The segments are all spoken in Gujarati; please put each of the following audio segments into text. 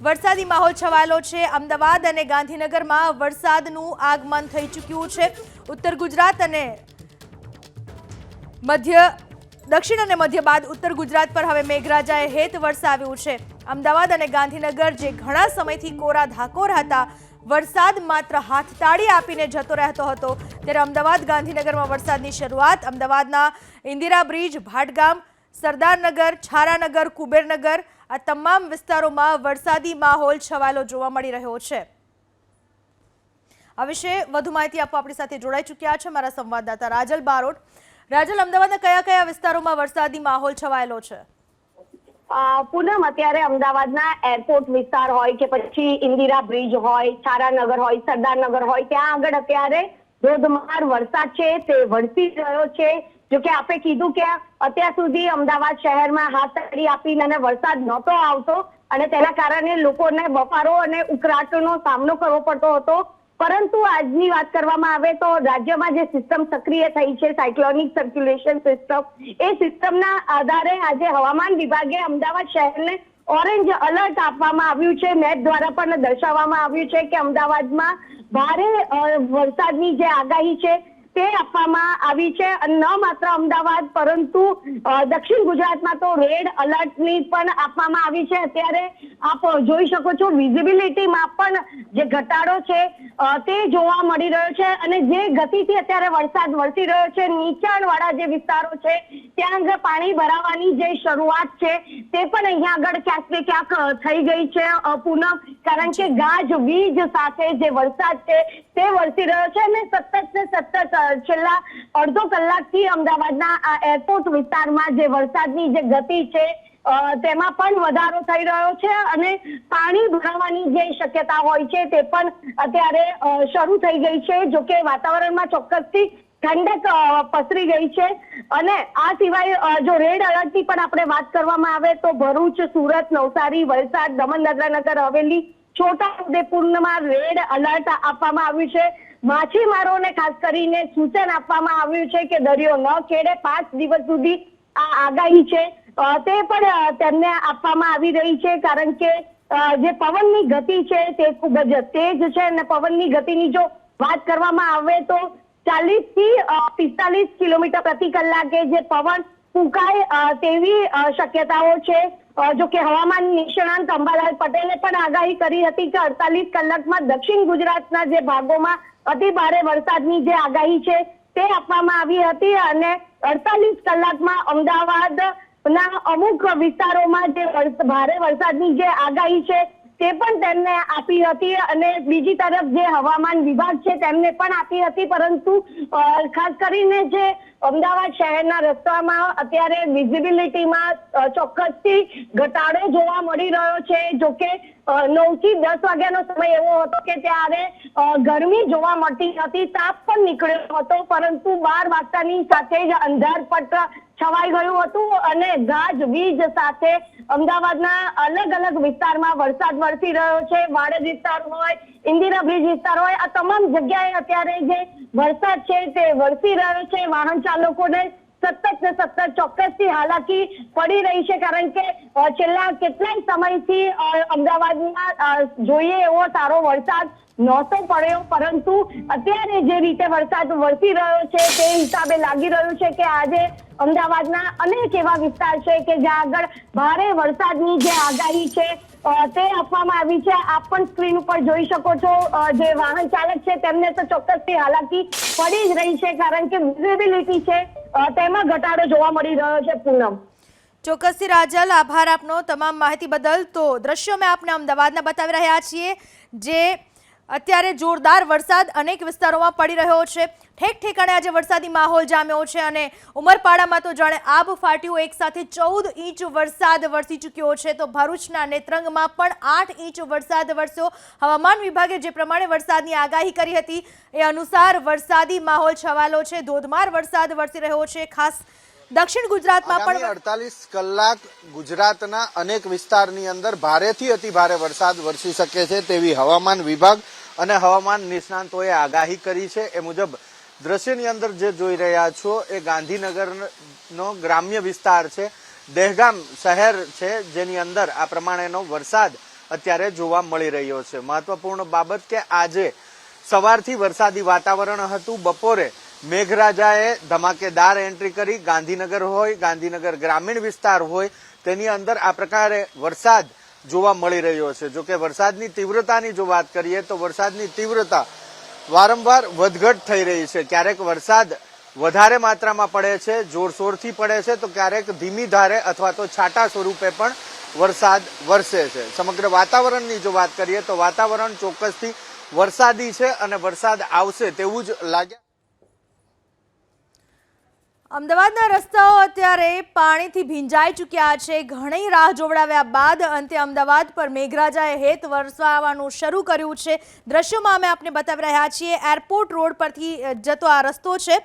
વરસાદી માહોલ છવાયેલો છે। અમદાવાદ અને ગાંધીનગરમાં વરસાદનું આગમન થઈ ચૂક્યું છે। ઉત્તર ગુજરાત અને દક્ષિણ અને મધ્ય બાદ ઉત્તર ગુજરાત પર હવે મેઘરાજાએ હેત વરસાવ્યું છે। અમદાવાદ અને ગાંધીનગર જે ઘણા સમયથી કોરા ધાકોર હતા, વરસાદ માત્ર હાથતાળી આપીને જતો રહેતો હતો, ત્યારે અમદાવાદ ગાંધીનગરમાં વરસાદની શરૂઆત અમદાવાદના ઇન્દિરા બ્રિજ, ભાટગામ, સરદારનગર, છારાનગર, કુબેરનગર આ તમામ વિસ્તારોમાં વરસાદી માહોલ છવાયેલો જોવા મળી રહ્યો છે। આ વિશે વધુ માહિતી આપવા આપણી સાથે જોડાઈ ચૂક્યા છે મારા સંવાદદાતા રાજલ બારોટ। રાજલ, અમદાવાદના કયા કયા વિસ્તારોમાં વરસાદી માહોલ છવાયેલો છે? પૂનમ, અત્યારે અમદાવાદના એરપોર્ટ વિસ્તાર હોય કે પછી ઇન્દિરા બ્રિજ હોય, છારાનગર હોય, સરદારનગર હોય, ત્યાં આગળ અત્યારે ધોધમાર વરસાદ છે તે વરસી રહ્યો છે। જોકે આપણે કીધું કે અત્યાર સુધી અમદાવાદ શહેરમાં હાથતાળી આપીને અને વરસાદ નહોતો આવતો અને તેના કારણે લોકોને બફારો અને ઉકળાટનો સામનો કરવો પડતો હતો, પરંતુ આજની વાત કરવામાં આવે તો રાજ્યમાં જે સિસ્ટમ સક્રિય થઈ છે, સાયક્લોનિક સર્ક્યુલેશન સિસ્ટમ, એ સિસ્ટમના આધારે આજે હવામાન વિભાગે અમદાવાદ શહેરને ઓરેન્જ અલર્ટ આપવામાં આવ્યું છે। મેપ દ્વારા પણ દર્શાવવામાં આવ્યું છે કે અમદાવાદમાં ભારે વરસાદની જે આગાહી છે તે આપવામાં આવી છે। અને ન માત્ર અમદાવાદ પરંતુ દક્ષિણ ગુજરાતમાં તો રેડ અલર્ટની પણ આપવામાં આવી છે। અત્યારે આપ જોઈ શકો છો વિઝિબિલિટીમાં પણ જે ઘટાડો છે તે જોવા મળી રહ્યો છે અને જે ગતિથી અત્યારે વરસાદ વરસી રહ્યો છે, નીચાણવાળા જે વિસ્તારો છે ત્યાં આગળ પાણી ભરાવાની જે શરૂઆત છે તે પણ અહીંયા આગળ ક્યાંક ને ક્યાંક થઈ ગઈ છે પૂનમ, કારણ કે ગાજવીજ સાથે જે વરસાદ છે તે વરસી રહ્યો છે અને સતત છેલ્લા અડધો કલાકથી અમદાવાદના આ એરપોર્ટ વિસ્તારમાં જે વરસાદની જે ગતિ છે તેમાં પણ વધારો થઈ રહ્યો છે અને પાણી ભરાવાની જે શક્યતા હોય છે તે પણ અત્યારે શરૂ થઈ ગઈ છે। જોકે વાતાવરણમાં ચોક્કસથી ઠંડક પસરી ગઈ છે અને આ સિવાય જો રેડ અલર્ટની પણ આપણે વાત કરવામાં આવે તો ભરૂચ, સુરત, નવસારી, વલસાડ, દમણ, દાદરા નગર હવેલી, છોટાઉદેપુરમાં રેડ અલર્ટ આપવામાં આવ્યું છે। માછીમારોને ખાસ કરીને સૂચન આપવામાં આવ્યું છે કે દરિયો ન ખેડે, 5 દિવસ સુધી આ આગાહી છે તે પણ તેમને આપવામાં આવી રહી છે, કારણ કે જે પવનની ગતિ છે તે ખૂબ જ તેજ છે અને પવનની ગતિની જો વાત કરવામાં આવે તો 40 થી 45 કિલોમીટર પ્રતિ કલાકે જે પવન ફૂંકાય તેવી શક્યતાઓ છે। જો કે હવામાન નિષ્ણાંત અંબાલાલ પટેલે પણ આગાહી કરી હતી કે 48 કલાકમાં દક્ષિણ ગુજરાતના જે ભાગોમાં અતિ ભારે વરસાદની જે આગાહી છે તે આપવામાં આવી હતી અને 48 કલાકમાં અમદાવાદના અમુક વિસ્તારોમાં જે ભારે વરસાદની જે આગાહી છે તે પણ તેમને આપી હતી અને બીજી તરફ જે હવામાન વિભાગ છે તેમને પણ આપી હતી, પરંતુ ખાસ કરીને જે અમદાવાદ શહેરના રસ્તામાં અત્યારે વિઝિબિલિટીમાં ચોક્કસથી ઘટાડો જોવા મળી રહ્યો છે। જોકે 9 થી 10 વાગ્યાનો સમય એવો હતો કે ત્યારે ગરમી જોવા મળતી હતી, તાપ પણ નીકળ્યો હતો, પરંતુ 12 વાગ્યાની સાથે જ અંધારપટ છવાઈ ગયું હતું અને ગાજવીજ સાથે અમદાવાદના અલગ અલગ વિસ્તારમાં વરસાદ વરસી રહ્યો છે। વાડજ વિસ્તાર હોય, ઇન્દિરા બ્રિજ વિસ્તાર હોય, આ તમામ જગ્યાએ અત્યારે જે વરસાદ છે તે વરસી રહ્યો છે। વાહન ચાલકોને સતત ચોક્કસથી હાલાકી પડી રહી છે, કારણ કે છેલ્લા કેટલાય સમયથી અમદાવાદમાં જોઈએ એવો સારો વરસાદ નહોતો પડ્યો, પરંતુ અત્યારે જે રીતે વરસાદ વરસી રહ્યો છે તે હિસાબે લાગી રહ્યું છે કે આજે અમદાવાદના અનેક એવા વિસ્તાર છે કે જ્યાં આગળ ભારે વરસાદની જે આગાહી છે તે આપવામાં આવી છે। આપ પણ સ્ક્રીન ઉપર જોઈ શકો છો, જે વાહન ચાલક છે તેમને તો ચોક્કસથી હાલાકી પડી જ રહી છે, કારણ કે વિઝિબિલિટી છે તેમાં ઘટાડો જોવા મળી રહ્યો છે। પૂનમ, ચોક્કસથી રાજલ, આભાર આપનો તમામ માહિતી બદલ। તો દ્રશ્યો મેં આપને અમદાવાદના બતાવી રહ્યા છીએ, જે અત્યારે જોરદાર વરસાદ અનેક વિસ્તારોમાં પડી રહ્યો છે। ઠેક ઠેકાણે આજે વરસાદી માહોલ જામ્યો છે અને ઉમરપાડામાં તો જાણે આબ ફાટ્યું, એક સાથે 14 ઇંચ વરસાદ વરસી ચૂક્યો છે। તો ભરૂચના નેત્રંગમાં પણ 8 ઇંચ વરસાદ વરસ્યો। હવામાન વિભાગે જે પ્રમાણે વરસાદની આગાહી કરી હતી એ અનુસાર વરસાદી માહોલ છવાયેલો છે, ધોધમાર વરસાદ વરસી રહ્યો છે। ખાસ દક્ષિણ ગુજરાતમાં પણ 48 કલાક ગુજરાતના અનેક વિસ્તારની અંદર ભારેથી અતિ ભારે વરસાદ વરસી શકે છે તેવી હવામાન વિભાગ અને હવામાન નિષ્ણાંતોએ આગાહી કરી છે। એ મુજબ દ્રશ્યની અંદર જે જોઈ રહ્યા છો એ ગાંધીનગરનો ગ્રામ્ય વિસ્તાર છે, દહેગામ શહેર છે, જેની અંદર આ પ્રમાણેનો વરસાદ અત્યારે જોવા મળી રહ્યો છે। મહત્વપૂર્ણ બાબત કે આજે સવારથી વરસાદી વાતાવરણ હતું। બપોરે મેઘરાજાએ ધમાકેદાર એન્ટ્રી કરી। ગાંધીનગર હોય, ગાંધીનગર ગ્રામીણ વિસ્તાર હોય, તેની અંદર આ પ્રકારે વરસાદ જોવા મળી રહ્યો છે। જો કે વરસાદની તીવ્રતાની જો વાત કરીએ તો વરસાદની તીવ્રતા વારંવાર વધઘટ થઈ રહી છે। ક્યારેક વરસાદ વધારે માત્રામાં પડે છે, જોરશોરથી પડે છે, તો ક્યારેક ધીમી ધારે અથવા તો છાંટા સ્વરૂપે પણ વરસાદ વરસે છે। સમગ્ર વાતાવરણની જો વાત કરીએ તો વાતાવરણ ચોક્કસથી વરસાદી છે અને વરસાદ આવશે તેવું જ લાગે। અમદાવાદના રસ્તાઓ અત્યારે પાણીથી ભીંજાઈ ચૂક્યા છે। ઘણી રાહ જોવડાવ્યા બાદ અંતે અમદાવાદ પર મેઘરાજાએ હેત વરસાવવાનું શરૂ કર્યું છે। દ્રશ્યોમાં અમે આપને બતાવી રહ્યા છીએ। એરપોર્ટ રોડ પરથી જતો આ રસ્તો છે,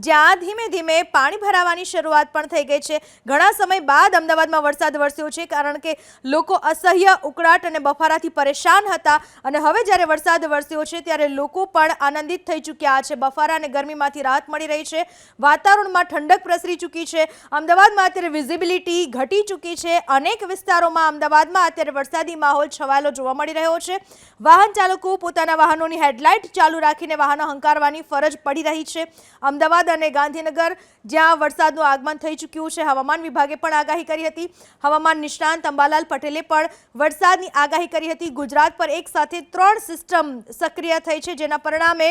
જ્યાં ધીમે ધીમે પાણી ભરાવાની શરૂઆત પણ થઈ ગઈ છે। ઘણા સમય બાદ અમદાવાદમાં વરસાદ વરસ્યો છે, કારણ કે લોકો અસહ્ય ઉકળાટ અને બફારાથી પરેશાન હતા અને હવે જ્યારે વરસાદ વરસ્યો છે ત્યારે લોકો પણ આનંદિત થઈ ચૂક્યા છે। બફારા અને ગરમીમાંથી રાહત મળી રહી છે। વાતાવરણમાં ઠંડક પ્રસરી ચૂકી છે। અમદાવાદમાં અત્યારે વિઝિબિલિટી ઘટી ચૂકી છે। અનેક વિસ્તારોમાં અમદાવાદમાં અત્યારે વરસાદી માહોલ છવાયેલો જોવા મળી રહ્યો છે। વાહન ચાલકો પોતાના વાહનોની હેડલાઇટ ચાલુ રાખીને વાહનો હંકારવાની ફરજ પડી રહી છે। અમદાવાદ અને ગાંધીનગર જ્યાં વરસાદનું આગમન થઈ ચૂક્યું છે, હવામાન વિભાગે પણ આગાહી કરી હતી। હવામાન નિષ્ણાંત અંબાલાલ પટેલે પણ વરસાદની આગાહી કરી હતી। ગુજરાત પર એક સાથે 3 સિસ્ટમ સક્રિય થઈ છે, જેના પરિણામે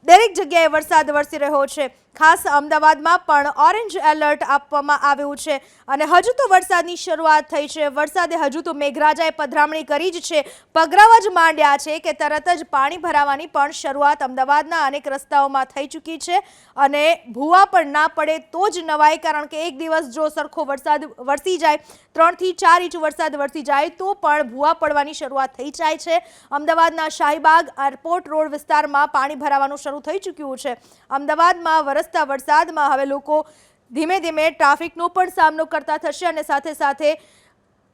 દરેક જગ્યાએ વરસાદ વરસી રહ્યો છે। ખાસ અમદાવાદમાં પણ ઓરેન્જ એલર્ટ આપવામાં આવ્યું છે અને હજુ તો વરસાદની શરૂઆત થઈ છે। વરસાદે હજુ તો મેઘરાજાએ પધરામણી કરી જ છે, પગરવ જ માંડ્યા છે કે તરત જ પાણી ભરાવાની પણ શરૂઆત અમદાવાદના અનેક રસ્તાઓમાં થઈ ચૂકી છે અને ભૂવા પણ ના પડે તો જ નવાય, કારણ કે એક દિવસ જો સરખો વરસાદ વરસી જાય, 3 થી 4 ઇંચ વરસાદ વરસી જાય તો પણ ભૂવા પડવાની શરૂઆત થઈ જાય છે। અમદાવાદના શાહીબાગ એરપોર્ટ રોડ વિસ્તારમાં પાણી ભરાવાનું શરૂ થઈ ચૂક્યું છે। અમદાવાદમાં વરસતા વરસાદમાં હવે લોકો ધીમે ધીમે ટ્રાફિકનો પણ સામનો કરતા થશે અને સાથે સાથે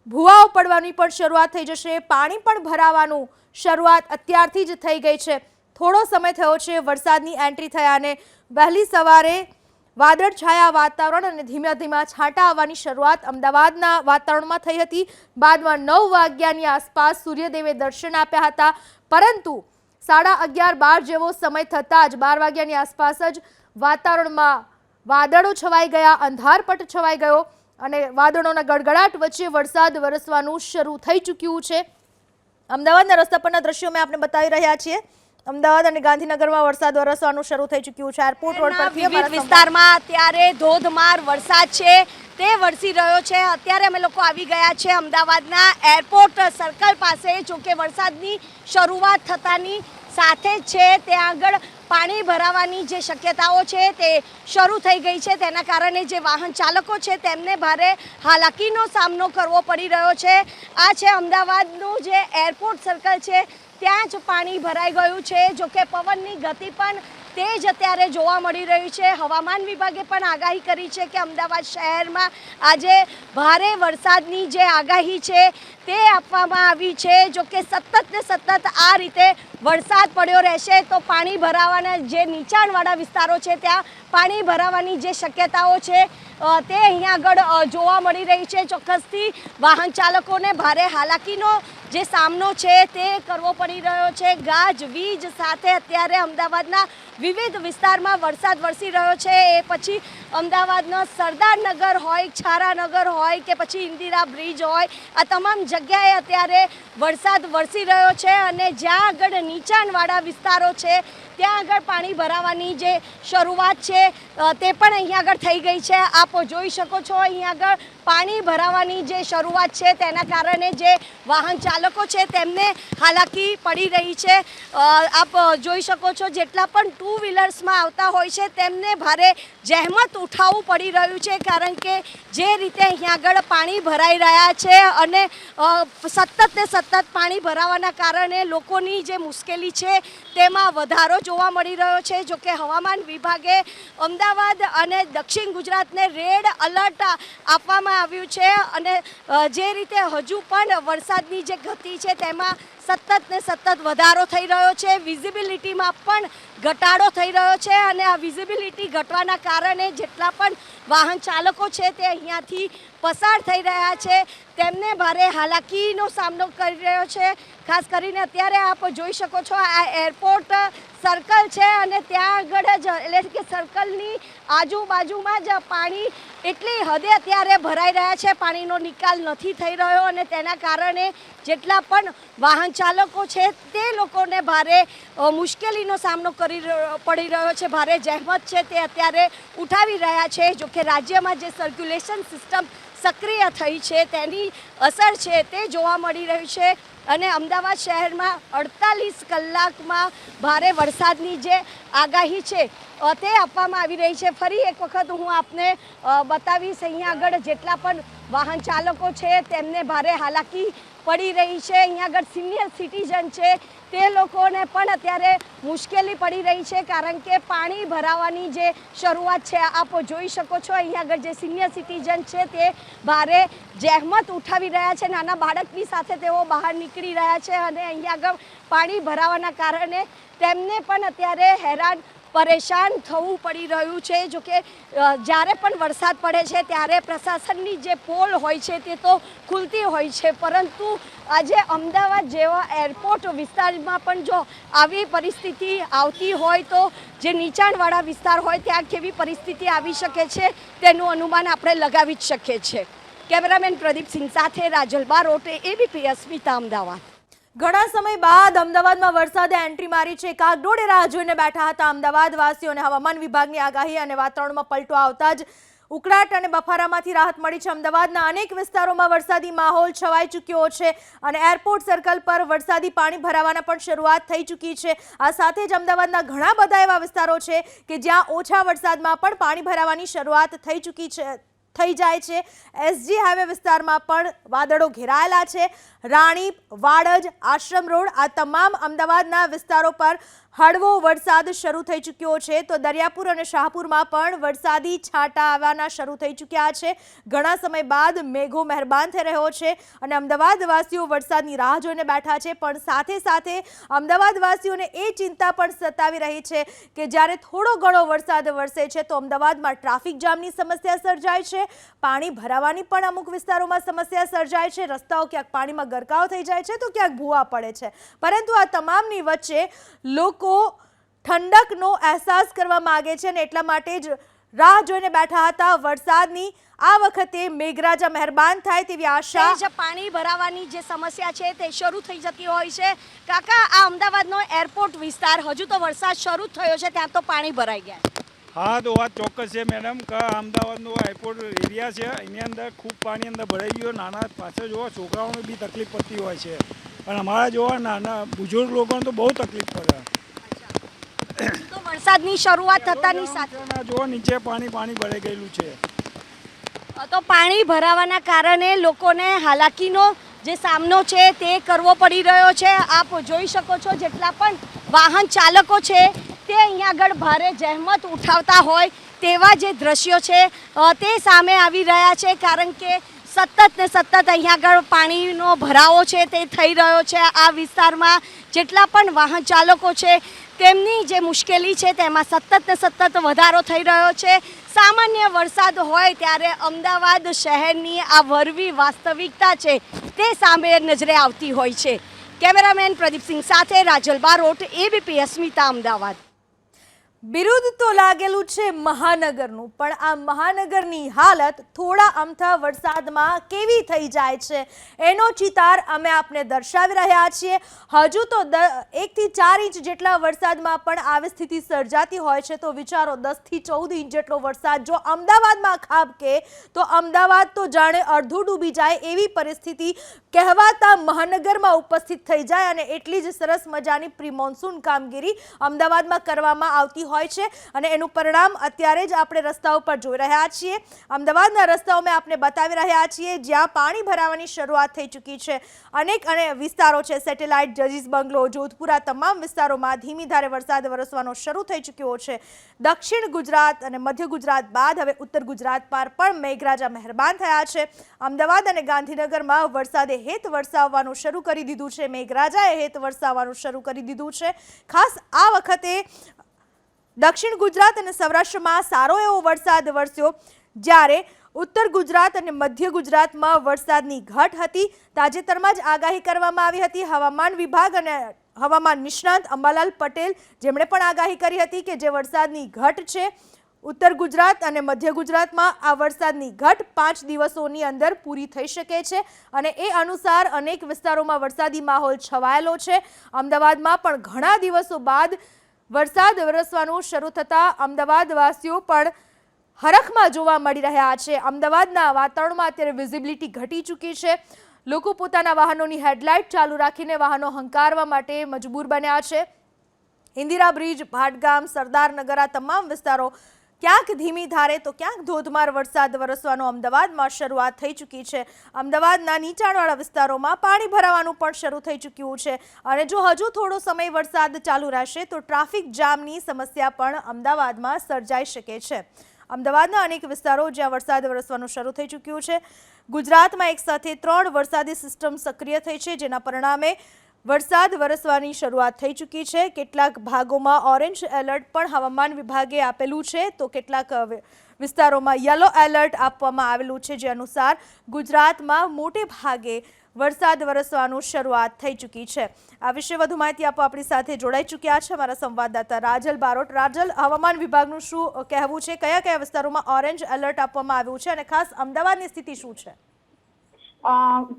ભૂવાઓ પડવાની પણ શરૂઆત થઈ જશે। પાણી પણ ભરાવાનું શરૂઆત અત્યારથી જ થઈ ગઈ છે। થોડો સમય થયો છે વરસાદની એન્ટ્રી થયા અને વહેલી સવારે વાદળછાયા વાતાવરણ અને ધીમા ધીમા છાંટા આવવાની શરૂઆત અમદાવાદના વાતાવરણમાં થઈ હતી। બાદમાં 9 વાગ્યાની આસપાસ સૂર્યદેવે દર્શન આપ્યા હતા, પરંતુ 11:30-12 જેવો સમય થતાં જ 12 વાગ્યાની આસપાસ જ વાતાવરણમાં વાદળો છવાઈ ગયા, અંધારપટ છવાઈ ગયો અને વાદળોના ગડગડાટ વચ્ચે વરસાદ વરસવાનું શરૂ થઈ ચૂક્યું છે। અમદાવાદના રસ્તા પરના દ્રશ્યો મેં આપને બતાવી રહ્યા છીએ। અમદાવાદ અને ગાંધીનગરમાં વરસાદ વરસવાનું શરૂ થઈ ચૂક્યું છે। એરપોર્ટ રોડ પરથી વિવિધ વિસ્તારમાં અત્યારે ધોધમાર વરસાદ છે તે વરસી રહ્યો છે। અત્યારે અમે લોકો આવી ગયા છે અમદાવાદના એરપોર્ટ સર્કલ પાસે। જો કે વરસાદની શરૂઆત થતાની સાથે જ છે ત્યાં આગળ પાણી ભરાવાની જે શક્યતાઓ છે તે શરૂ થઈ ગઈ છે। તેના કારણે જે વાહન ચાલકો છે તેમને ભારે હાલાકીનો સામનો કરવો પડી રહ્યો છે। આ છે અમદાવાદનું જે એરપોર્ટ સર્કલ છે, ત્યાં જ પાણી ભરાઈ ગયું છે। જો કે પવનની ગતિ પણ તેજ અત્યારે જોવા મળી રહ્યું છે। હવામાન વિભાગે પણ આગાહી કરી છે કે અમદાવાદ શહેરમાં આજે ભારે વરસાદની જે આગાહી છે તે આપવામાં આવી છે। જો કે સતત ને સતત આ રીતે વરસાદ પડ્યો રહેશે તો પાણી ભરાવાના જે નીચાણવાળા વિસ્તારો છે ત્યાં પાણી ભરાવાની જે શક્યતાઓ છે તે અહીંયા આગળ જોવા મળી રહી છે। ચોક્કસથી વાહન ચાલકોને ભારે હાલાકીનો જે સામનો છે તે કરવો પડી રહ્યો છે। ગાજવીજ સાથે અત્યારે અમદાવાદના વિવિધ વિસ્તારમાં વરસાદ વરસી રહ્યો છે। એ પછી અમદાવાદનો સરદારનગર હોય, છારાનગર હોય કે પછી ઇન્દિરા બ્રિજ હોય, આ તમામ જગ્યાએ અત્યારે વરસાદ વરસી રહ્યો છે અને જ્યાં આગળ નીચાણવાળા વિસ્તારો છે ત્યાં આગળ પાણી ભરાવાની જે શરૂઆત છે તે પણ અહીંયા આગળ થઈ ગઈ છે। આપ જોઈ શકો છો અહીંયા આગળ પાણી ભરાવાની જે શરૂઆત છે તેના કારણે જે વાહન ચાલકો છે તેમને હાલાકી પડી રહી છે। આપ જોઈ શકો છો જેટલા પણ 2 વ્હીલર્સમાં આવતા હોય છે તેમને ભારે જહેમત ઉઠાવવું પડી રહ્યું છે, કારણ કે જે રીતે અહીંયા આગળ પાણી ભરાઈ રહ્યા છે અને સતત ને સતત પાણી ભરાવાના કારણે લોકોની જે મુશ્કેલી છે તેમાં વધારો જોવા મળી રહ્યો છે। જો કે હવામાન વિભાગે અમદાવાદ અને દક્ષિણ ગુજરાતને રેડ એલર્ટ આપવામાં આવ્યું છે અને જે રીતે હજુ પણ વરસાદની જે ગતિ છે તેમાં સતત ને સતત વધારો થઈ રહ્યો છે। વિઝિબિલિટીમાં પણ ઘટાડો થઈ રહ્યો છે અને આ વિઝિબિલિટી ઘટવાના કારણે જેટલા પણ વાહન ચાલકો છે તે અહીંયાથી પસાર થઈ રહ્યા છે તેમને ભારે હાલાકીનો સામનો કરી રહ્યો છે। ખાસ કરીને અત્યારે આપ જોઈ શકો છો આ એરપોર્ટ સર્કલ છે અને ત્યાં આગળ જ એટલે કે સર્કલની આજુબાજુમાં જ પાણી એટલી હદે અત્યારે ભરાઈ રહ્યા છે, પાણીનો નિકાલ નથી થઈ રહ્યો અને તેના કારણે જેટલા પણ વાહન ચાલકો છે તે લોકોને ભારે મુશ્કેલીનો સામનો પડી રહ્યો છે, ભારે જહેમત છે તે અત્યારે ઉઠાવી રહ્યા છે। જોકે રાજ્યમાં જે સર્ક્યુલેશન સિસ્ટમ સક્રિય થઈ છે તેની અસર છે તે જોવા મળી રહી છે અને અમદાવાદ શહેરમાં 48 કલાકમાં ભારે વરસાદની જે આગાહી છે તે આપવામાં આવી રહી છે। ફરી એક વખત હું આપને બતાવીશ, અહીંયા આગળ જેટલા પણ વાહન ચાલકો છે તેમને ભારે હાલાકી પડી રહી છે। અહીંયા આગળ સિનિયર સિટીઝન છે તે લોકોને પણ અત્યારે મુશ્કેલી પડી રહી છે, કારણ કે પાણી ભરાવાની જે શરૂઆત છે આપ જોઈ શકો છો। અહીંયા આગળ જે સિનિયર સિટીઝન છે તે ભારે જહેમત ઉઠાવી રહ્યા છે, નાના બાળકની સાથે તેઓ બહાર નીકળી રહ્યા છે અને અહીંયા આગળ પાણી ભરાવાના કારણે તેમને પણ અત્યારે હેરાન પરેશાન થવું પડી રહ્યું છે। જોકે જ્યારે પણ વરસાદ પડે છે ત્યારે પ્રશાસનની જે પોલ હોય છે તે તો ખુલતી હોય છે, પરંતુ આજે અમદાવાદ જેવા એરપોર્ટ વિસ્તારમાં પણ જો આવી પરિસ્થિતિ આવતી હોય તો જે નીચાણવાળા વિસ્તાર હોય ત્યાં કેવી પરિસ્થિતિ આવી શકે છે તેનું અનુમાન આપણે લગાવી જ શકીએ છીએ। કેમેરામેન પ્રદીપસિંહ સાથે રાજલ બારોટ, ABP અસ્મિતા, અમદાવાદ। ઘણા સમય બાદ અમદાવાદમાં વરસાદે એન્ટ્રી મારી છે। કાગડોળે રાહ જોઈને બેઠા હતા અમદાવાદ વાસીઓને હવામાન વિભાગની આગાહી અને વાતાવરણમાં પલટો આવતા જ ઉકળાટ અને બફારામાંથી રાહત મળી છે। અમદાવાદના અનેક વિસ્તારોમાં વરસાદી માહોલ છવાઈ ચૂક્યો છે અને એરપોર્ટ સર્કલ પર વરસાદી પાણી ભરાવાના પણ શરૂઆત થઈ ચૂકી છે। આ સાથે જ અમદાવાદના ઘણા બધા એવા વિસ્તારો છે કે જ્યાં ઓછા વરસાદમાં પણ પાણી ભરાવાની શરૂઆત થઈ જાય છે। SG હાઈવે વિસ્તારમાં પણ વાદળો ઘેરાયેલા છે। રાણીપ, વાડજ, આશ્રમ રોડ આ તમામ અમદાવાદના વિસ્તારો પર હળવો વરસાદ શરૂ થઈ ચૂક્યો છે, તો દરિયાપુર અને શાહપુરમાં પણ વરસાદી છાંટા આવવાના શરૂ થઈ ચૂક્યા છે। ઘણા સમય બાદ મેઘો મહેરબાન થઈ રહ્યો છે અને અમદાવાદવાસીઓ વરસાદની રાહ જોઈને બેઠા છે, પણ સાથે સાથે અમદાવાદવાસીઓને એ ચિંતા પણ સતાવી રહી છે કે જ્યારે થોડો ઘણો વરસાદ વરસે છે તો અમદાવાદમાં ટ્રાફિક જામની સમસ્યા સર્જાય છે, પાણી ભરાવાની પણ અમુક વિસ્તારોમાં સમસ્યા સર્જાય છે, રસ્તાઓ ક્યાંક પાણીમાં ગરકાવ થઈ જાય છે તો ક્યાંક ભૂવા પડે છે, પરંતુ આ તમામની વચ્ચે લોકો ઠંડકનો અહેસાસ કરવા માંગે છે અને એટલા માટે જ રાહ જોઈને બેઠા હતા વરસાદની। આ વખતે મેઘરાજા મહેરબાન થાય તેવી આશા। પાણી ભરાવાની જે સમસ્યા છે તે શરૂ થઈ જતી હોય છે। કાકા, આ અમદાવાદનો એરપોર્ટ વિસ્તાર હજુ તો વરસાદ શરૂ થયો છે ત્યાં તો પાણી ભરાઈ ગયા? હા, તો વાત ચોક્કસ છે મેડમ કે અમદાવાદનો એરપોર્ટ એરિયા છે, એની અંદર ખૂબ પાણી અંદર ભરાઈ ગયો। નાના પાછળ જોવા છોકરાઓને બી તકલીફ પડતી હોય છે, પણ અમારા જોવા નાના બુઝુર્ગ લોકોને તો બહુ તકલીફ પડે। તો વરસાદની શરૂઆત થતાની સાથે જોવા નીચે પાણી ભરાઈ ગયેલું છે, તો પાણી ભરાવાના કારણે લોકોને હાલાકીનો જે સામનો છે તે કરવો પડી રહ્યો છે। આપ જોઈ શકો છો જેટલા પણ વાહન ચાલકો છે તે અહીંયા આગળ ભારે જહેમત ઉઠાવતા હોય તેવા જે દ્રશ્યો છે તે સામે આવી રહ્યા છે, કારણ કે સતત અહીંયા આગળ પાણીનો ભરાવો છે તે થઈ રહ્યો છે। આ વિસ્તારમાં જેટલા પણ વાહન ચાલકો છે તેમની જે મુશ્કેલી છે તેમાં સતત વધારો થઈ રહ્યો છે। સામાન્ય વરસાદ હોય ત્યારે અમદાવાદ શહેરની આ વરવી વાસ્તવિકતા છે તે સામે નજરે આવતી હોય છે। કેમેરામેન પ્રદીપસિંહ સાથે રાજલ બારોટ, ABP અસ્મિતા, અમદાવાદ। બિરુદ તો લાગેલું છે મહાનગરનું, પણ આ મહાનગરની હાલત થોડા અમથા વરસાદમાં કેવી થઈ જાય છે એનો ચિતાર અમે આપને દર્શાવી રહ્યા છીએ। હજુ તો 1 થી 4 ઇંચ જેટલા વરસાદમાં પણ આવી સ્થિતિ સર્જાતી હોય છે, તો વિચારો 10 થી 14 ઇંચ જેટલો વરસાદ જો અમદાવાદમાં ખાબકે તો અમદાવાદ તો જાણે અડધું ડૂબી જાય એવી પરિસ્થિતિ કહેવાતા મહાનગરમાં ઉપસ્થિત થઈ જાય અને એટલી જ સરસ મજાની પ્રી મોન્સૂન કામગીરી અમદાવાદમાં કરવામાં આવતી હોય છે અને એનું પરિણામ અત્યારે જ આપણે રસ્તાઓ પર જોઈ રહ્યા છીએ। અમદાવાદના રસ્તાઓ મેં આપને બતાવી રહ્યા છીએ જ્યાં પાણી ભરાવાની શરૂઆત થઈ ચૂકી છે। અનેક વિસ્તારો છે, સેટેલાઇટ, જજીસ બંગલો, જોધપુરા તમામ વિસ્તારોમાં ધીમી ધારે વરસાદ વરસવાનો શરૂ થઈ ચૂક્યો છે। દક્ષિણ ગુજરાત અને મધ્ય ગુજરાત બાદ હવે ઉત્તર ગુજરાત પર પણ મેઘરાજા મહેરબાન થયા છે। અમદાવાદ અને ગાંધીનગરમાં વરસાદે હેત વરસાવવાનું શરૂ કરી દીધું છે, મેઘરાજાએ હેત વરસાવવાનું શરૂ કરી દીધું છે। ખાસ આ વખતે દક્ષિણ ગુજરાત અને સૌરાષ્ટ્રમાં સારો એવો વરસાદ વરસ્યો, જ્યારે ઉત્તર ગુજરાત અને મધ્ય ગુજરાતમાં વરસાદની ઘટ હતી. તાજેતરમાં જ આગાહી કરવામાં આવી હતી. હવામાન વિભાગ અને હવામાન નિષ્ણાંત અંબાલાલ પટેલ જેમણે પણ આગાહી કરી હતી કે જે વરસાદની ઘટ છે ઉત્તર ગુજરાત અને મધ્ય ગુજરાતમાં આ વરસાદની ઘટ 5 દિવસોની અંદર પૂરી થઈ શકે છે અને એ અનુસાર અનેક વિસ્તારોમાં વરસાદી માહોલ છવાયેલો છે. અમદાવાદમાં પણ ઘણા દિવસો બાદ વરસાદ વરસવાનું શરૂ થતાં અમદાવાદવાસીઓ પણ હરખમાં જોવા મળી રહ્યા છે. અમદાવાદના વાતાવરણમાં અત્યારે વિઝિબિલિટી ઘટી ચૂકી છે. લોકો પોતાના વાહનોની હેડલાઇટ ચાલુ રાખીને વાહનો હંકારવા માટે મજબૂર બન્યા છે. ઇન્દિરા બ્રિજ, ભાટગામ, સરદારનગર આ તમામ વિસ્તારો ક્યાંક ધીમી ધારે તો ક્યાંક ધોધમાર વરસાદ વરસવાનો અમદાવાદમાં શરૂઆત થઈ ચૂકી છે. અમદાવાદના નીચાણવાળા વિસ્તારોમાં પાણી ભરાવાનું પણ શરૂ થઈ ચૂક્યું છે અને જો હજુ થોડો સમય વરસાદ ચાલુ રહેશે તો ટ્રાફિક જામની સમસ્યા પણ અમદાવાદમાં સર્જાઈ શકે છે. અમદાવાદના અનેક વિસ્તારો જ્યાં વરસાદ વરસવાનું શરૂ થઈ ચૂક્યું છે. ગુજરાતમાં એક સાથે 3 વરસાદી સિસ્ટમ સક્રિય થઈ છે જેના પરિણામે વરસાદ વરસવાની શરૂઆત થઈ ચૂકી છે. કેટલાક ભાગોમાં ઓરેન્જ એલર્ટ પણ હવામાન વિભાગે આપેલું છે તો કેટલાક વિસ્તારોમાં યલો એલર્ટ આપવામાં આવેલું છે જે અનુસાર ગુજરાતમાં મોટે ભાગે વરસાદ વરસવાનું શરૂઆત થઈ ચૂકી છે. આ વિશે વધુ માહિતી આપવા આપણી સાથે જોડાઈ ચૂક્યા છે અમારા સંવાદદાતા રાજલ બારોટ. રાજલ, હવામાન વિભાગનું શું કહેવું છે? કયા કયા વિસ્તારોમાં ઓરેન્જ એલર્ટ આપવામાં આવ્યું છે અને ખાસ અમદાવાદની સ્થિતિ શું છે?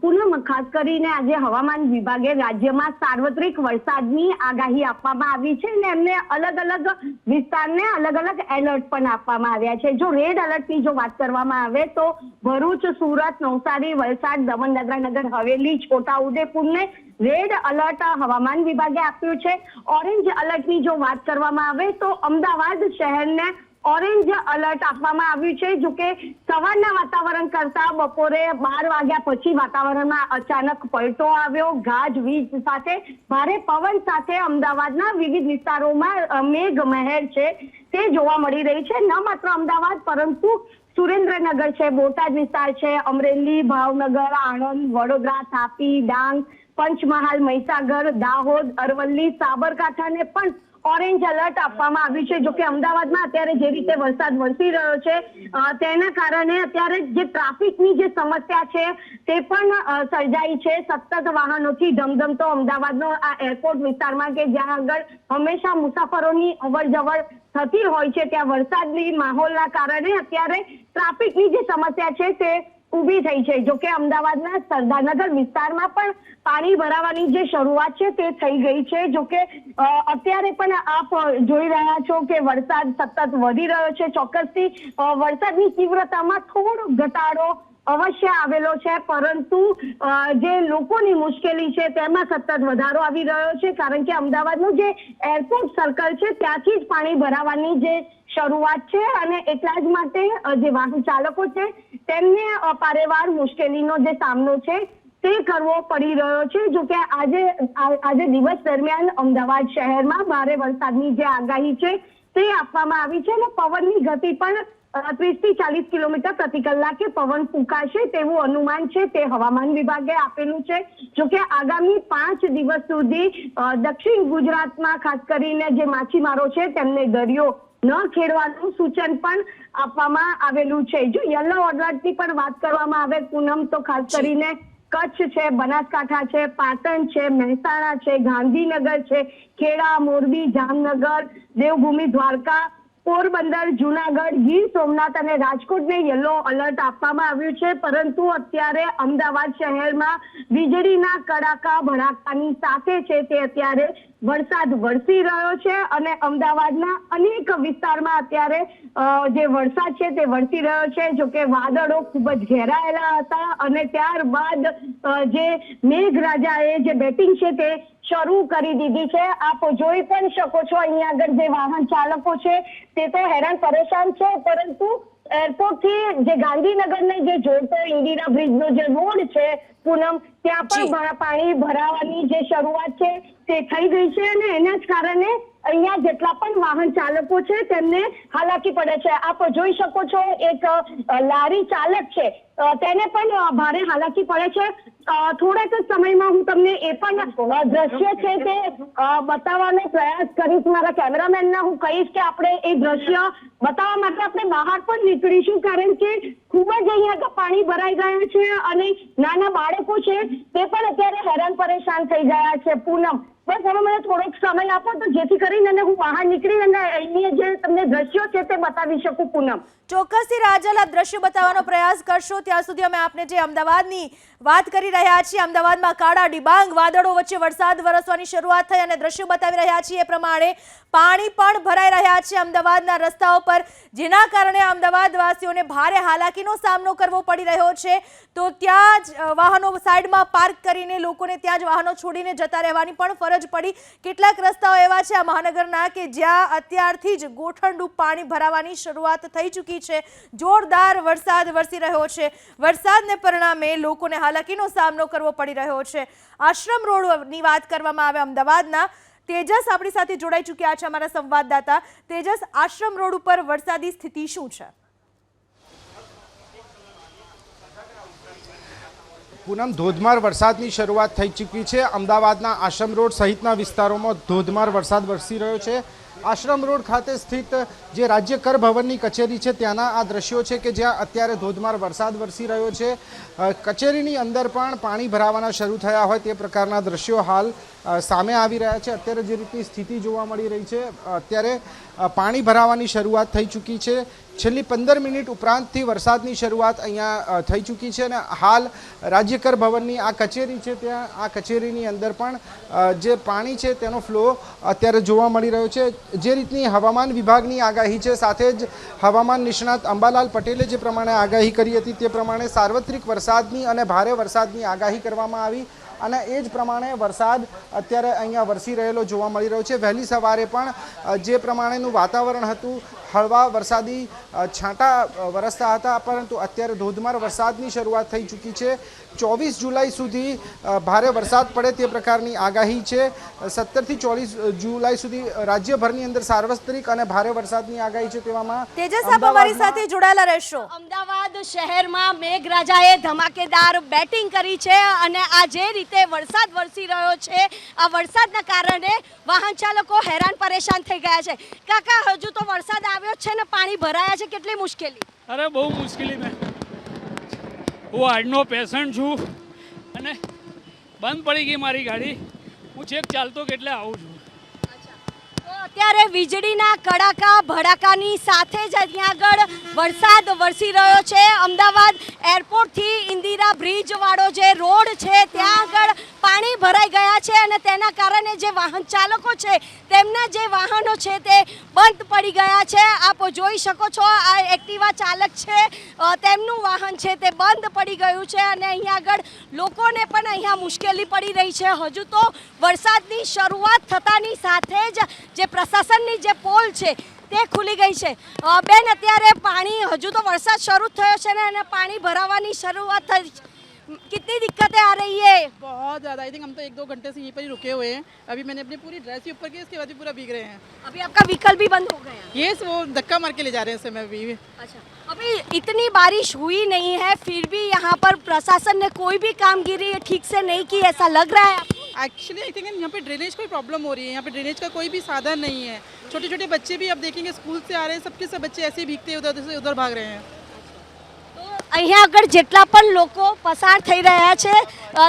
પૂનમ, ખાસ કરીને આજે હવામાન વિભાગે રાજ્યમાં સાર્વત્રિક વરસાદની આગાહી આપવામાં આવી છે અને એમને અલગ અલગ વિસ્તારને અલગ અલગ એલર્ટ પણ આપવામાં આવ્યા છે. જો રેડ એલર્ટની જો વાત કરવામાં આવે તો ભરૂચ, સુરત, નવસારી, વલસાડ, દમણ, દાદરા નગર હવેલી, છોટાઉદેપુરને રેડ એલર્ટ હવામાન વિભાગે આપ્યું છે. ઓરેન્જ એલર્ટની જો વાત કરવામાં આવે તો અમદાવાદ શહેરને ઓરેન્જ એલર્ટ આપવામાં આવ્યું છે. જો કે સવારના વાતાવરણ કરતા બપોરે 12 વાગ્યા પછી વાતાવરણમાં અચાનક પલટો આવ્યો. ગાજવીજ સાથે ભારે પવન સાથે અમદાવાદના વિવિધ વિસ્તારોમાં મેઘમહેર છે તે જોવા મળી રહી છે. ન માત્ર અમદાવાદ પરંતુ સુરેન્દ્રનગર છે, બોટાદ વિસ્તાર છે, અમરેલી, ભાવનગર, આણંદ, વડોદરા, તાપી, ડાંગ, પંચમહાલ, મહીસાગર, દાહોદ, અરવલ્લી, સાબરકાંઠાને પણ ઓરેન્જ એલર્ટ આપવામાં આવ્યું છે. જો કે અમદાવાદમાં અત્યારે જે રીતે વરસાદ વરસી રહ્યો છે તેના કારણે અત્યારે જે ટ્રાફિકની જે સમસ્યા છે તે પણ સર્જાઈ છે. સતત વાહનોથી ધમધમતો અમદાવાદનો આ એરપોર્ટ વિસ્તારમાં કે જ્યાં આગળ હંમેશા મુસાફરોની અવરજવર થતી હોય છે ત્યાં વરસાદની માહોલના કારણે અત્યારે ટ્રાફિકની જે સમસ્યા છે તે ઊભી થઈ છે. જો કે અમદાવાદના સરદારનગર વિસ્તારમાં પણ પાણી ભરાવાની જે શરૂઆત છે તે થઈ ગઈ છે. જો કે અત્યારે પણ આપ જોઈ રહ્યા છો કે વરસાદ સતત વધી રહ્યો છે. ચોક્કસથી વરસાદની તીવ્રતામાં થોડો ઘટાડો અવશ્ય આવેલો છે પરંતુ જે લોકોની મુશ્કેલી છે તેમાં સતત વધારો આવી રહ્યો છે કારણ કે અમદાવાદનું જે એરપોર્ટ સર્કલ છે ત્યાંથી જ પાણી ભરાવાની જે શરૂઆત છે અને એટલા જ માટે જે વાહન ચાલકો છે તેમને પારેવાર મુશ્કેલીનો જે સામનો છે તે કરવો પડી રહ્યો છે. જો કે આજે દિવસ દરમિયાન અમદાવાદ શહેરમાં ભારે વરસાદની જે આગાહી છે તે આપવામાં આવી છે અને પવનની ગતિ પણ 30 થી 40 કિલોમીટર પ્રતિ કલાકે પવન ફૂંકાશે તેવું અનુમાન છે તે હવામાન વિભાગે આપેલું છે. જો કે આગામી 5 દિવસ સુધી દક્ષિણ ગુજરાતમાં ખાસ કરીને જે માછીમારો છે તેમને દરિયો ન ખેડવાનું સૂચન પણ આપવામાં આવેલું છે. જો યલો એલર્ટની પણ વાત કરવામાં આવે પૂનમ તો ખાસ કરીને કચ્છ છે, બનાસકાંઠા છે, પાટણ છે, મહેસાણા છે, ગાંધીનગર છે, ખેડા, મોરબી, જામનગર, દેવભૂમિ, દ્વારકા, પોરબંદર, જુનાગઢ, ગીર સોમનાથ અને રાજકોટને યલો એલર્ટ આપવામાં આવ્યું છે પરંતુ અત્યારે અમદાવાદ શહેરમાં વીજળીના કડાકા ભડાકાની સાથે છે તે અત્યારે વરસાદ વરસી રહ્યો છે અને અમદાવાદના અનેક વિસ્તારમાં અત્યારે જે વરસાદ છે તે વરસી રહ્યો છે. જો કે વાદળો ખૂબ જ ઘેરાયેલા હતા અને ત્યારબાદ જે મેઘરાજાએ જે બેટિંગ છે તે શરૂ કરી દીધી છે. આપ જોઈ પણ શકો છો અહીંયા આગળ જે વાહન ચાલકો છે તે તો હેરાન પરેશાન છે પરંતુ એરપોર્ટ થી જે ગાંધીનગરને જે જોડતો ઇન્દિરા બ્રિજનો જે રોડ છે પૂનમ ત્યાં પણ પાણી ભરાવાની જે શરૂઆત છે તે થઈ ગઈ છે અને એના જ કારણે અહીંયા જેટલા પણ વાહન ચાલકો છે તેમને હાલાકી પડે છે. આપ જોઈ શકો છો એક લારી ચાલક છે તેને પણ ભારે હાલાકી પડે છે. થોડાક જ સમયમાં હું તમને એ પણ દ્રશ્ય છે તે બતાવવાનો પ્રયાસ કરીશ. મારા કેમેરામેનને હું કહીશ કે આપણે એ દ્રશ્ય બતાવવા માટે આપણે બહાર પણ નીકળીશું, કારણ કે ખૂબ જ અહીંયા પાણી ભરાઈ ગયા છે અને નાના બાળકો છે તે પણ અત્યારે હેરાન પરેશાન થઈ ગયા છે. પૂનમ, બસ હવે મને થોડોક સમય આપો તો જેથી કરીને હું બહાર નીકળી અને અહીંની જે તમને દ્રશ્યો છે તે બતાવી શકું. પૂનમ, ચોક્કસથી રાજલ આપ દ્રશ્ય બતાવવાનો પ્રયાસ કરશો ત્યાં સુધી અમે આપને જે અમદાવાદની વાત કરી રહ્યા છીએ, અમદાવાદમાં કાળા ડિબાંગ વાદળો વચ્ચે વરસાદ વરસવાની શરૂઆત થઈ અને દ્રશ્યો બતાવી રહ્યા છીએ એ પ્રમાણે પાણી પણ ભરાઈ રહ્યા છે અમદાવાદના રસ્તાઓ પર, જેના કારણે અમદાવાદવાસીઓને ભારે હાલાકીનો સામનો કરવો પડી રહ્યો છે. તો ત્યાં જ વાહનો સાઈડમાં પાર્ક કરીને લોકોને ત્યાં જ વાહનો છોડીને જતા રહેવાની પણ ફરજ પડી. કેટલાક રસ્તાઓ એવા છે આ મહાનગરના કે જ્યાં અત્યારથી જ ગોઠણડૂબ પાણી ભરાવાની શરૂઆત થઈ ચૂકી છે. જોરદાર વરસાદ વરસી રહ્યો છે. વરસાદને પરિણામે લોકોને હાલાકીનો સામનો કરવો પડી રહ્યો છે. આશ્રમ રોડની વાત કરવામાં આવે અમદાવાદના, તેજસ આપણી સાથે જોડાઈ ચૂક્યા છે, અમારા સંવાદદાતા. તેજસ, આશ્રમ રોડ ઉપર વરસાદી સ્થિતિ શું છે? પૂનમ, ધોધમાર વરસાદની શરૂઆત થઈ ચૂકી છે. અમદાવાદના આશ્રમ રોડ સહિતના વિસ્તારોમાં ધોધમાર વરસાદ વરસી રહ્યો છે. આશ્રમ રોડ ખાતે સ્થિત જે રાજ્ય કર ભવનની કચેરી છે ત્યાંના આ દ્રશ્યો છે કે જ્યાં અત્યારે ધોધમાર વરસાદ વરસી રહ્યો છે. કચેરીની અંદર પણ પાણી ભરાવાના શરૂ થયા હોય તે પ્રકારના દ્રશ્યો હાલ સામે આવી રહ્યા છે. અત્યારે જે રીતની સ્થિતિ જોવા મળી રહી છે, અત્યારે પાણી ભરાવાની શરૂઆત થઈ ચૂકી છે. છેલ્લી 15 મિનિટ ઉપરાંતથી વરસાદની શરૂઆત અહીંયા થઈ ચૂકી છે અને હાલ રાજ્ય કર ભવનની આ કચેરી છે ત્યાં આ કચેરીની અંદર પણ જે પાણી છે તેનો ફ્લો અત્યારે જોવા મળી રહ્યો છે. જે રીતની હવામાન વિભાગની આગાહી છે, સાથે જ હવામાન નિષ્ણાત અંબાલાલ પટેલે જે પ્રમાણે આગાહી કરી હતી તે પ્રમાણે સાર્વત્રિક વરસાદની અને ભારે વરસાદની આગાહી કરવામાં આવી અને એ જ પ્રમાણે વરસાદ અત્યારે અહીંયા વરસી રહેલો જોવા મળી રહ્યો છે. વહેલી સવારે પણ જે પ્રમાણેનું વાતાવરણ હતું, હળવા વરસાદી છાંટા વરસતા હતા, પરંતુ અત્યારે ધોધમાર વરસાદની શરૂઆત થઈ ચૂકી છે. 24 જુલાઈ સુધી ભારે વરસાદ પડે તે પ્રકારની આગાહી છે. 17 થી 24 જુલાઈ સુધી રાજ્યભરની અંદર સાર્વત્રિક અને ભારે વરસાદની આગાહી છે. તેવામાં તેજસ, આપ અમારી સાથે જોડાયેલા રહેશો. અમદાવાદ શહેરમાં મેઘરાજાએ ધમાકેદાર બેટિંગ કરી છે અને આ જે રીતે વરસાદ વરસી રહ્યો છે, આ વરસાદના કારણે વાહન ચાલકો હેરાન પરેશાન થઈ ગયા છે. કાકા, હજુ તો વરસાદ આવ્યો છે ને પાણી ભરાયા છે, કેટલી મુશ્કેલી? અરે બહુ મુશ્કેલી મેં. હું આજનો પેશન્ટ છું અને બંધ પડી ગઈ મારી ગાડી. હું છેક ચાલતો કેટલે આવું છું. તો અત્યારે વીજળીના કડાકા ભડાકાની સાથે જ અહીંયા આગળ વરસાદ વરસી રહ્યો છે. અમદાવાદ એરપોર્ટથી ઇન્દિરા બ્રિજ વાળો જે રોડ છે ત્યાં આગળ પાણી ભરાઈ ગયા છે અને તેના કારણે જે વાહન ચાલકો છે તેમના જે વાહનો છે તે બંધ પડી ગયા છે. આપ જોઈ શકો છો આ એક્ટિવા ચાલક છે, તેમનું વાહન છે તે બંધ પડી ગયું છે અને અહીંયા આગળ લોકોને પણ અહીંયા મુશ્કેલી પડી રહી છે. હજુ તો વરસાદની શરૂઆત થતાની સાથે જ જે પ્રશાસનની જે પોલ છે તે ખુલી ગઈ છે. બેન, અત્યારે પાણી, હજુ તો વરસાદ શરૂ થયો છે ને અને પાણી ભરાવાની શરૂઆત થઈ, कितनी दिक्कतें आ रही है? बहुत ज़्यादा. आई थिंक हम तो 1-2 घंटे से यहीं पर ही रुके हुए हैं. अभी मैंने अपनी पूरी ड्रेस ही ऊपर की, इसके बाद भी पूरा भीग रहे हैं. अभी आपका व्हीकल भी बंद हो गया? ये वो धक्का मार के ले जा रहे हैं इस समय अभी. अच्छा, अभी इतनी बारिश हुई नहीं है, फिर भी यहाँ पर प्रशासन ने कोई भी कामगिरी ठीक से नहीं की, ऐसा लग रहा है आपको? एक्चुअली आई थिंक यहाँ पे ड्रेनेज कोई प्रॉब्लम हो रही है. यहाँ पे ड्रेनेज का कोई भी साधन नहीं है. छोटे छोटे बच्चे भी अब देखेंगे स्कूल से आ रहे हैं, सबके सब बच्चे ऐसे भीगते उधर से उधर भाग रहे हैं. અહીંયા આગળ જેટલા પણ લોકો પસાર થઈ રહ્યા છે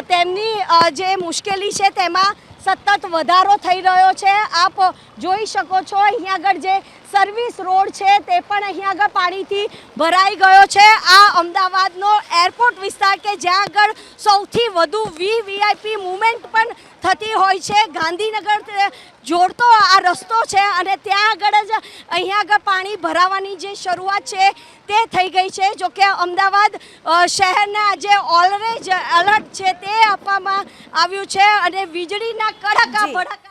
તેમની જે મુશ્કેલી છે તેમાં સતત વધારો થઈ રહ્યો છે. આપ જોઈ શકો છો અહીંયા આગળ જે સર્વિસ રોડ છે તે પણ અહીંયા આગળ પાણીથી ભરાઈ ગયો છે. આ અમદાવાદનો એરપોર્ટ વિસ્તાર કે જ્યાં આગળ સૌથી વધુ વીવીઆઈપી મૂવમેન્ટ પણ થતી હોય છે. ગાંધીનગર જોડતો આ રસ્તો છે અને ત્યાં આગળ જ અહીંયા આગળ પાણી ભરાવાની જે શરૂઆત છે તે થઈ ગઈ છે. જો કે અમદાવાદ શહેરના જે ઓરેન્જ એલર્ટ છે તે આપવામાં આવ્યું છે અને વીજળીના કડાકા ભડાકા